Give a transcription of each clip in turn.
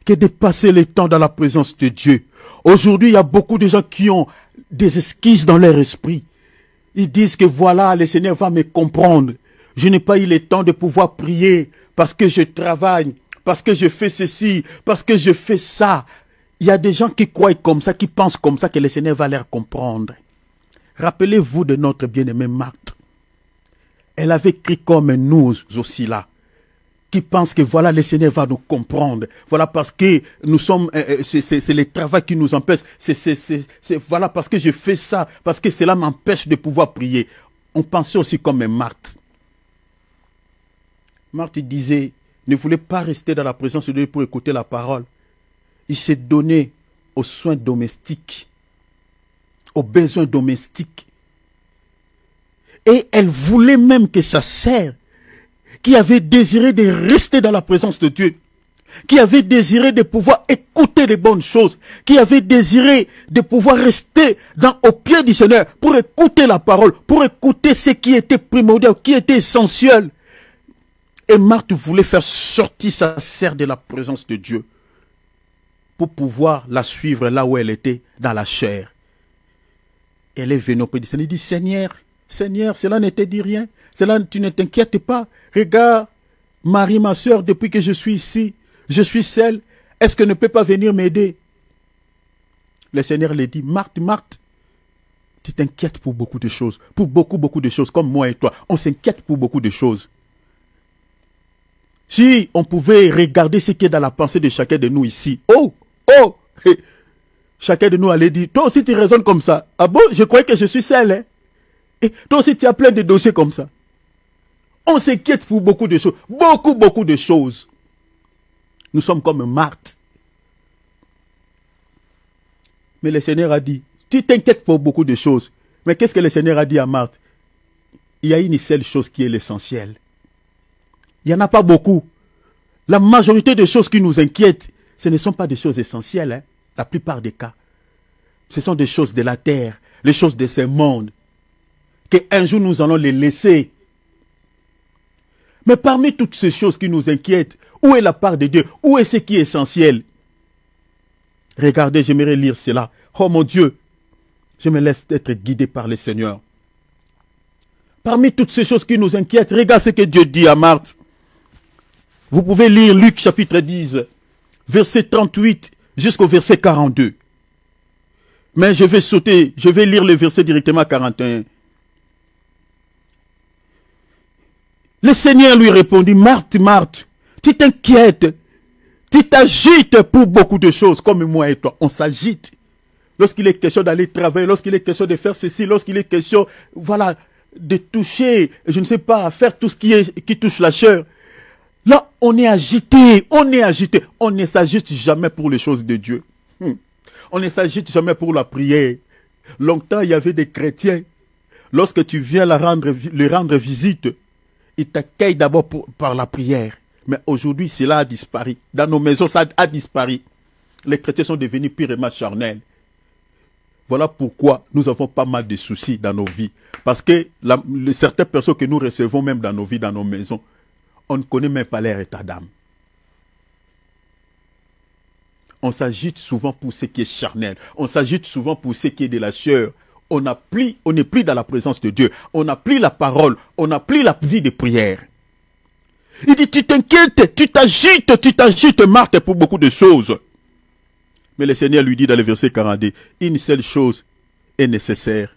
que de passer le temps dans la présence de Dieu. Aujourd'hui, il y a beaucoup de gens qui ont des esquisses dans leur esprit. Ils disent que voilà, le Seigneur va me comprendre. Je n'ai pas eu le temps de pouvoir prier parce que je travaille, parce que je fais ceci, parce que je fais ça. Il y a des gens qui croient comme ça, qui pensent comme ça, que le Seigneur va leur comprendre. Rappelez-vous de notre bien-aimée Marthe. Elle avait cru comme nous aussi là, qui pensent que voilà, le Seigneur va nous comprendre. Voilà, parce que nous sommes, c'est le travail qui nous empêche. Voilà, parce que je fais ça, parce que cela m'empêche de pouvoir prier. On pensait aussi comme Marthe. Marthe disait, ne voulait pas rester dans la présence de Dieu pour écouter la parole. Il s'est donné aux soins domestiques, aux besoins domestiques. Et elle voulait même que sa sœur, qui avait désiré de rester dans la présence de Dieu, qui avait désiré de pouvoir écouter les bonnes choses, qui avait désiré de pouvoir rester au pied du Seigneur pour écouter la parole, pour écouter ce qui était primordial, qui était essentiel. Et Marthe voulait faire sortir sa sœur de la présence de Dieu pour pouvoir la suivre là où elle était, dans la chair. Elle est venue auprès du Seigneur, elle dit, Seigneur, Seigneur, cela ne te dit rien, cela, tu ne t'inquiètes pas. Regarde, Marie, ma soeur, depuis que je suis ici, je suis seule. Est-ce qu'elle ne peut pas venir m'aider? Le Seigneur lui dit, Marthe, Marthe, tu t'inquiètes pour beaucoup de choses. Pour beaucoup de choses, comme moi et toi. On s'inquiète pour beaucoup de choses. Si on pouvait regarder ce qui est dans la pensée de chacun de nous ici. Oh, chacun de nous allait dire, toi aussi tu raisonnes comme ça. Ah bon, je croyais que je suis seul. Hein? Et toi aussi tu as plein de dossiers comme ça. On s'inquiète pour beaucoup de choses. Beaucoup de choses. Nous sommes comme Marthe. Mais le Seigneur a dit, tu t'inquiètes pour beaucoup de choses. Mais qu'est-ce que le Seigneur a dit à Marthe? Il y a une seule chose qui est l'essentiel. Il n'y en a pas beaucoup. La majorité des choses qui nous inquiètent, ce ne sont pas des choses essentielles. Hein? La plupart des cas. Ce sont des choses de la terre, les choses de ce monde. Qu'un jour nous allons les laisser. Mais parmi toutes ces choses qui nous inquiètent, où est la part de Dieu? Où est ce qui est essentiel? Regardez, j'aimerais lire cela. Oh mon Dieu, je me laisse être guidé par le Seigneur. Parmi toutes ces choses qui nous inquiètent, regarde ce que Dieu dit à Marthe. Vous pouvez lire Luc chapitre 10, verset 38 jusqu'au verset 42. Mais je vais sauter, je vais lire le verset directement 41. Le Seigneur lui répondit, Marthe, Marthe, tu t'inquiètes, tu t'agites pour beaucoup de choses, comme moi et toi. On s'agite. Lorsqu'il est question d'aller travailler, lorsqu'il est question de faire ceci, lorsqu'il est question, voilà, de toucher, je ne sais pas, faire tout ce qui touche la chair. Là, on est agité, on ne s'agite jamais pour les choses de Dieu. On ne s'agite jamais pour la prière. Longtemps, il y avait des chrétiens, lorsque tu viens leur rendre visite, ils t'accueillent d'abord par la prière. Mais aujourd'hui, cela a disparu. Dans nos maisons, ça a disparu. Les chrétiens sont devenus purement charnels. Voilà pourquoi nous avons pas mal de soucis dans nos vies. Parce que certaines personnes que nous recevons même dans nos vies, dans nos maisons, on ne connaît même pas leur état d'âme. On s'agite souvent pour ce qui est charnel. On s'agite souvent pour ce qui est de la chair. On n'est plus dans la présence de Dieu. On n'a plus la parole. On n'a plus la vie de prière. Il dit, tu t'inquiètes, tu t'agites, Marthe, pour beaucoup de choses. Mais le Seigneur lui dit dans le verset 42, une seule chose est nécessaire.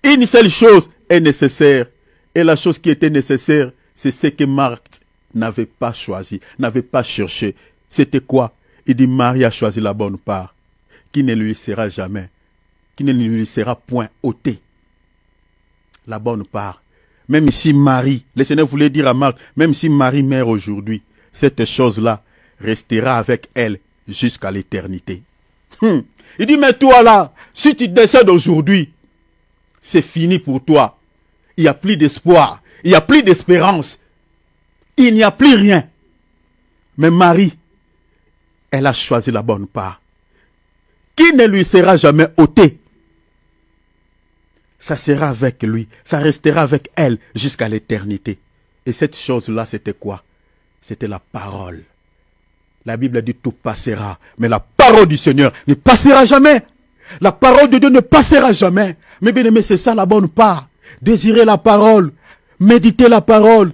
Une seule chose est nécessaire. Et la chose qui était nécessaire, c'est ce que Marthe n'avait pas choisi, n'avait pas cherché. C'était quoi? Il dit, Marie a choisi la bonne part, qui ne lui sera jamais, qui ne lui sera point ôtée. La bonne part. Même si Marie, le Seigneur voulait dire à Marthe, même si Marie meurt aujourd'hui, cette chose-là restera avec elle jusqu'à l'éternité. Il dit, mais toi là, si tu décèdes aujourd'hui, c'est fini pour toi. Il n'y a plus d'espoir, il n'y a plus d'espérance, il n'y a plus rien. Mais Marie, elle a choisi la bonne part, qui ne lui sera jamais ôtée. Ça sera avec lui, ça restera avec elle jusqu'à l'éternité. Et cette chose-là, c'était quoi? C'était la parole. La Bible a dit tout passera. Mais la parole du Seigneur ne passera jamais. La parole de Dieu ne passera jamais. Mais bien aimé, c'est ça la bonne part. Désirer la parole. Méditer la parole.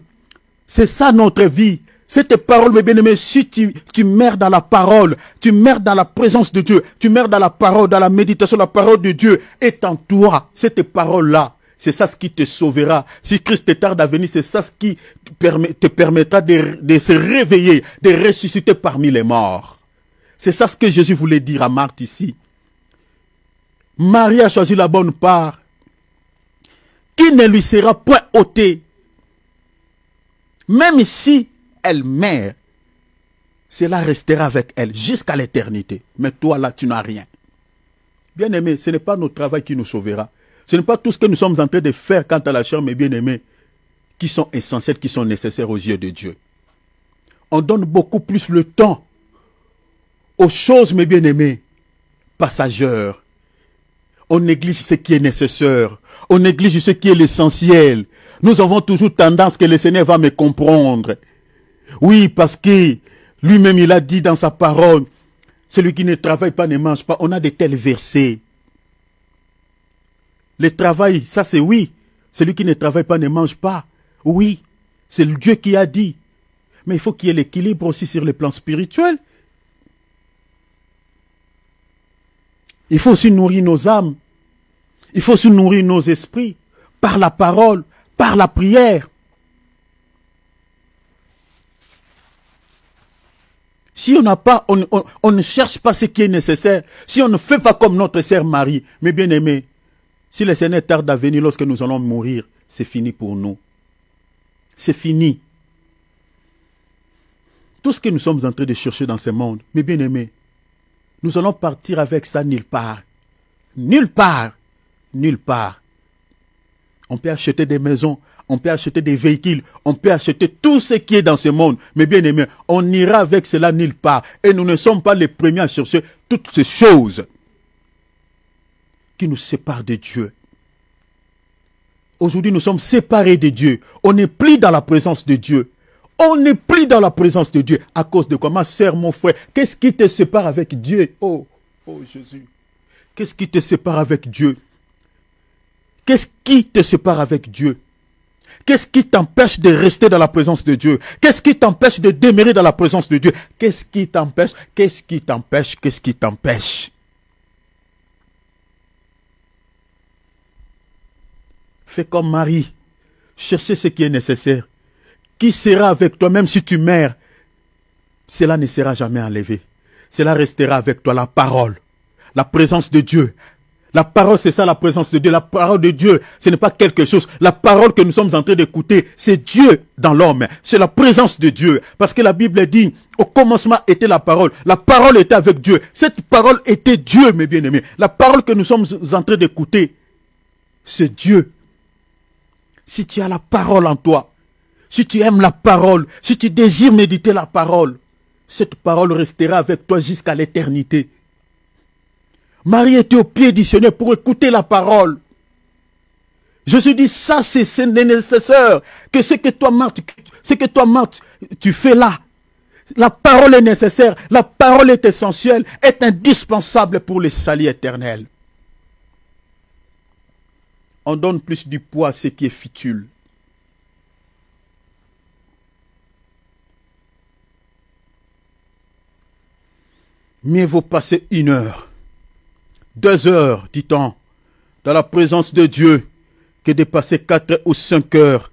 C'est ça notre vie. Cette parole, mes bien-aimés, si tu meurs dans la parole, tu meurs dans la présence de Dieu, tu meurs dans la parole, dans la méditation, la parole de Dieu est en toi. Cette parole-là, c'est ça ce qui te sauvera. Si Christ te tarde à venir, c'est ça ce qui te permettra de se réveiller, de ressusciter parmi les morts. C'est ça ce que Jésus voulait dire à Marthe ici. Marie a choisi la bonne part, qui ne lui sera point ôtée. Même si elle meurt, cela restera avec elle jusqu'à l'éternité. Mais toi là, tu n'as rien. Bien aimé, ce n'est pas notre travail qui nous sauvera. Ce n'est pas tout ce que nous sommes en train de faire quant à la chair, mais bien aimé, qui sont essentiels, qui sont nécessaires aux yeux de Dieu. On donne beaucoup plus le temps aux choses, mes bien-aimés, passagères. On néglige ce qui est nécessaire. On néglige ce qui est l'essentiel. Nous avons toujours tendance que le Seigneur va me comprendre. Oui, parce que lui-même, il a dit dans sa parole, celui qui ne travaille pas ne mange pas. On a de tels versets. Le travail, ça c'est oui. Celui qui ne travaille pas ne mange pas. Oui, c'est le Dieu qui a dit. Mais il faut qu'il y ait l'équilibre aussi sur le plan spirituel. Il faut aussi nourrir nos âmes. Il faut aussi nourrir nos esprits par la parole, par la prière. Si on n'a pas, on ne cherche pas ce qui est nécessaire. Si on ne fait pas comme notre sœur Marie, mes bien-aimés, si le Seigneur tarde à venir lorsque nous allons mourir, c'est fini pour nous. C'est fini. Tout ce que nous sommes en train de chercher dans ce monde, mes bien-aimés, nous allons partir avec ça nulle part. Nulle part. Nulle part. On peut acheter des maisons, on peut acheter des véhicules, on peut acheter tout ce qui est dans ce monde. Mais bien aimé, on ira avec cela nulle part. Et nous ne sommes pas les premiers à chercher toutes ces choses qui nous séparent de Dieu. Aujourd'hui, nous sommes séparés de Dieu. On n'est plus dans la présence de Dieu. On n'est plus dans la présence de Dieu. À cause de quoi, ma sœur, mon frère, qu'est-ce qui te sépare avec Dieu? Oh Jésus. Qu'est-ce qui te sépare avec Dieu? Qu'est-ce qui te sépare avec Dieu? Qu'est-ce qui t'empêche de rester dans la présence de Dieu? Qu'est-ce qui t'empêche de demeurer dans la présence de Dieu? Qu'est-ce qui t'empêche? Qu'est-ce qui t'empêche? Qu'est-ce qui t'empêche? Fais comme Marie. Cherchez ce qui est nécessaire. Qui sera avec toi même si tu meurs? Cela ne sera jamais enlevé. Cela restera avec toi, la parole. La présence de Dieu. La parole, c'est ça la présence de Dieu. La parole de Dieu, ce n'est pas quelque chose. La parole que nous sommes en train d'écouter, c'est Dieu dans l'homme. C'est la présence de Dieu. Parce que la Bible dit, au commencement était la parole. La parole était avec Dieu. Cette parole était Dieu, mes bien-aimés. La parole que nous sommes en train d'écouter, c'est Dieu. Si tu as la parole en toi, si tu aimes la parole, si tu désires méditer la parole, cette parole restera avec toi jusqu'à l'éternité. Marie était au pied du Seigneur pour écouter la parole. Jésus dit, ça c'est nécessaire. Que ce que toi, Marthe, tu fais là. La parole est nécessaire. La parole est essentielle, est indispensable pour le salut éternel. On donne plus du poids à ce qui est futile. Mieux vaut passer 1 heure. 2 heures, dit-on, dans la présence de Dieu, que de passer 4 ou 5 heures,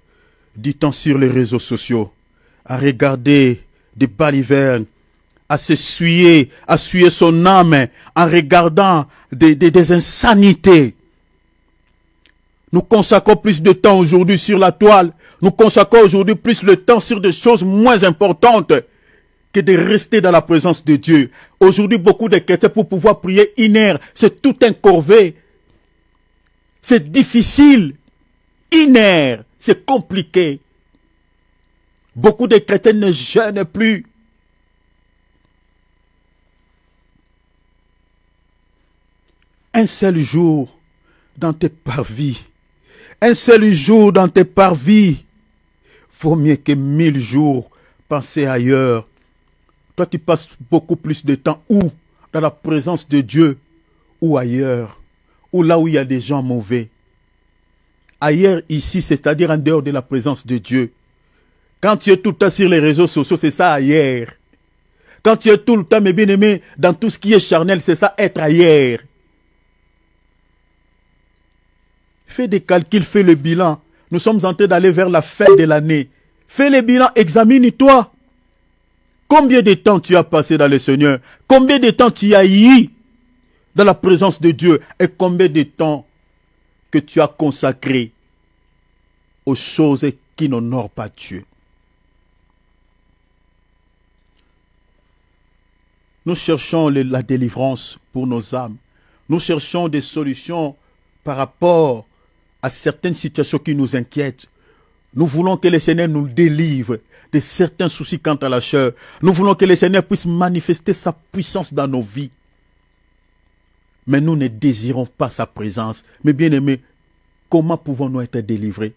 dit-on, sur les réseaux sociaux, à regarder des balivernes, à s'essuyer, à suer son âme, en regardant des insanités. Nous consacrons plus de temps aujourd'hui sur la toile, nous consacrons aujourd'hui plus de temps sur des choses moins importantes que de rester dans la présence de Dieu. Aujourd'hui, beaucoup de chrétiens, pour pouvoir prier 1 heure, c'est tout un corvée. C'est difficile. 1 heure, c'est compliqué. Beaucoup de chrétiens ne jeûnent plus. Un seul jour dans tes parvis, un seul jour dans tes parvis, vaut mieux que 1000 jours passés ailleurs. Toi, tu passes beaucoup plus de temps où? Dans la présence de Dieu ou ailleurs? Ou là où il y a des gens mauvais? Ailleurs, ici, c'est-à-dire en dehors de la présence de Dieu. Quand tu es tout le temps sur les réseaux sociaux, c'est ça ailleurs. Quand tu es tout le temps, mes bien-aimés, dans tout ce qui est charnel, c'est ça être ailleurs. Fais des calculs, fais le bilan. Nous sommes en train d'aller vers la fin de l'année. Fais le bilan, examine-toi. Combien de temps tu as passé dans le Seigneur? Combien de temps tu as eu dans la présence de Dieu? Et combien de temps que tu as consacré aux choses qui n'honorent pas Dieu? Nous cherchons la délivrance pour nos âmes. Nous cherchons des solutions par rapport à certaines situations qui nous inquiètent. Nous voulons que le Seigneur nous délivre de certains soucis quant à la chair. Nous voulons que le Seigneur puisse manifester sa puissance dans nos vies. Mais nous ne désirons pas sa présence. Mais bien-aimés, comment pouvons-nous être délivrés?